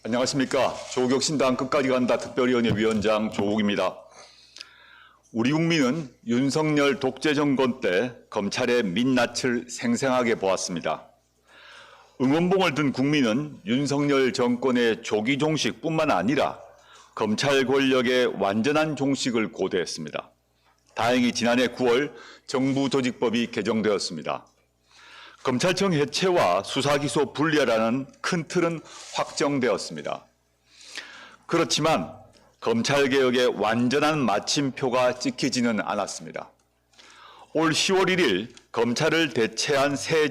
안녕하십니까. 조국 신당 끝까지 간다 특별위원회 위원장 조국입니다. 우리 국민은 윤석열 독재 정권 때 검찰의 민낯을 생생하게 보았습니다. 응원봉을 든 국민은 윤석열 정권의 조기 종식뿐만 아니라 검찰 권력의 완전한 종식을 고대했습니다. 다행히 지난해 9월 정부조직법이 개정되었습니다. 검찰청 해체와 수사기소 분리라는 큰 틀은 확정되었습니다. 그렇지만 검찰개혁의 완전한 마침표가 찍히지는 않았습니다. 올 10월 1일 검찰을 대체한 새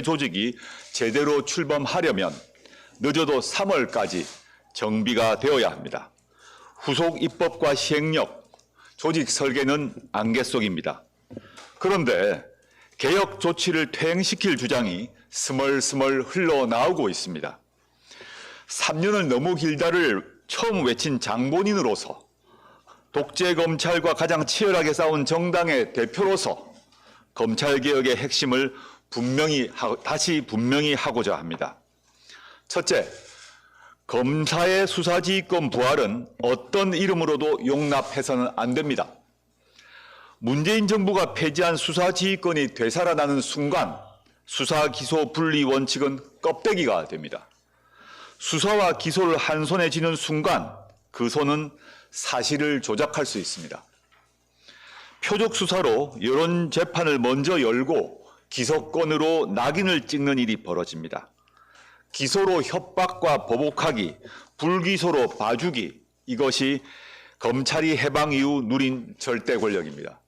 조직이 제대로 출범하려면 늦어도 3월까지 정비가 되어야 합니다. 후속 입법과 시행력, 조직 설계는 안개 속입니다. 그런데 개혁 조치를 퇴행시킬 주장이 스멀스멀 흘러나오고 있습니다. 3년을 너무 길다를 처음 외친 장본인으로서 독재 검찰과 가장 치열하게 싸운 정당의 대표로서 검찰개혁의 핵심을 다시 분명히 하고자 합니다. 첫째, 검사의 수사지휘권 부활은 어떤 이름으로도 용납해서는 안 됩니다. 문재인 정부가 폐지한 수사지휘권이 되살아나는 순간 수사기소 분리 원칙은 껍데기가 됩니다. 수사와 기소를 한 손에 쥐는 순간 그 손은 사실을 조작할 수 있습니다. 표적 수사로 여론 재판을 먼저 열고 기소권으로 낙인을 찍는 일이 벌어집니다. 기소로 협박과 보복하기, 불기소로 봐주기, 이것이 검찰이 해방 이후 누린 절대 권력입니다.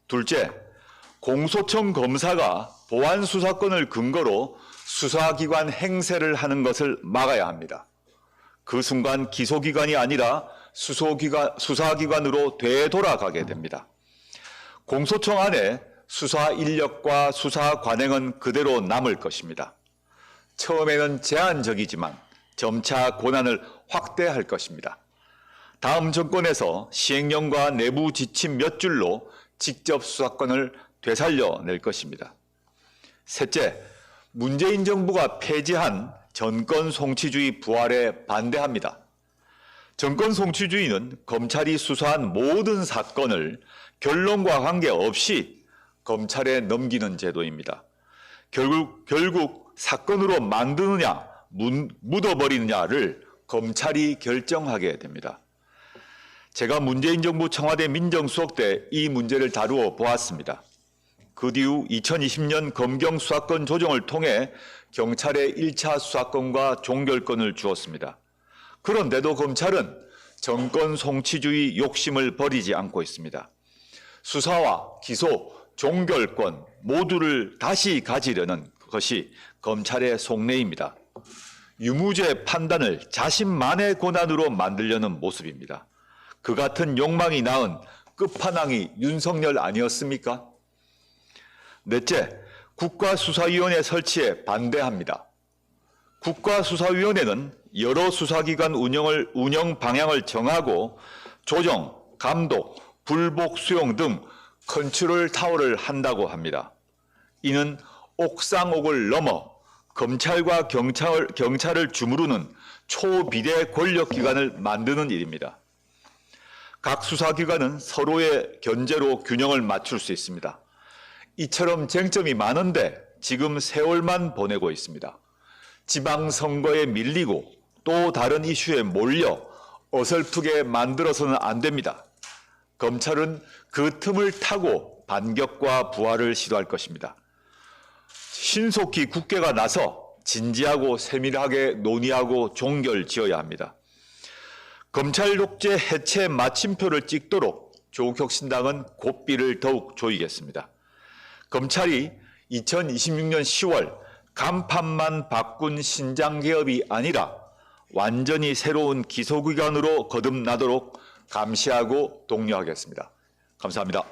둘째, 공소청 검사가 보안 수사권을 근거로 수사기관 행세를 하는 것을 막아야 합니다. 그 순간 기소기관이 아니라 수사기관으로 되돌아가게 됩니다. 공소청 안에 수사 인력과 수사 관행은 그대로 남을 것입니다. 처음에는 제한적이지만 점차 권한을 확대할 것입니다. 다음 정권에서 시행령과 내부 지침 몇 줄로 직접 수사권을 되살려낼 것입니다. 셋째, 문재인 정부가 폐지한 정권 송치주의 부활에 반대합니다. 정권 송치주의는 검찰이 수사한 모든 사건을 결론과 관계없이 검찰에 넘기는 제도입니다. 결국 사건으로 만드느냐, 묻어버리느냐를 검찰이 결정하게 됩니다. 제가 문재인 정부 청와대 민정수석 때 이 문제를 다루어 보았습니다. 그 뒤후 2020년 검경 수사권 조정을 통해 경찰에 1차 수사권과 종결권을 주었습니다. 그런데도 검찰은 정권 송치주의 욕심을 버리지 않고 있습니다. 수사와 기소, 종결권 모두를 다시 가지려는 것이 검찰의 속내입니다. 유무죄 판단을 자신만의 권한으로 만들려는 모습입니다. 그 같은 욕망이 낳은 끝판왕이 윤석열 아니었습니까? 넷째, 국가수사위원회 설치에 반대합니다. 국가수사위원회는 여러 수사기관 운영 방향을 정하고 조정, 감독, 불복 수용 등 컨트롤 타워를 한다고 합니다. 이는 옥상옥을 넘어 검찰과 경찰을 주무르는 초비대 권력기관을 만드는 일입니다. 각 수사기관은 서로의 견제로 균형을 맞출 수 있습니다. 이처럼 쟁점이 많은데 지금 세월만 보내고 있습니다. 지방선거에 밀리고 또 다른 이슈에 몰려 어설프게 만들어서는 안 됩니다. 검찰은 그 틈을 타고 반격과 부활을 시도할 것입니다. 신속히 국회가 나서 진지하고 세밀하게 논의하고 종결 지어야 합니다. 검찰 독재 해체 마침표를 찍도록 조국혁신당은 고삐를 더욱 조이겠습니다. 검찰이 2026년 10월 간판만 바꾼 신장개업이 아니라 완전히 새로운 기소기관으로 거듭나도록 감시하고 독려하겠습니다. 감사합니다.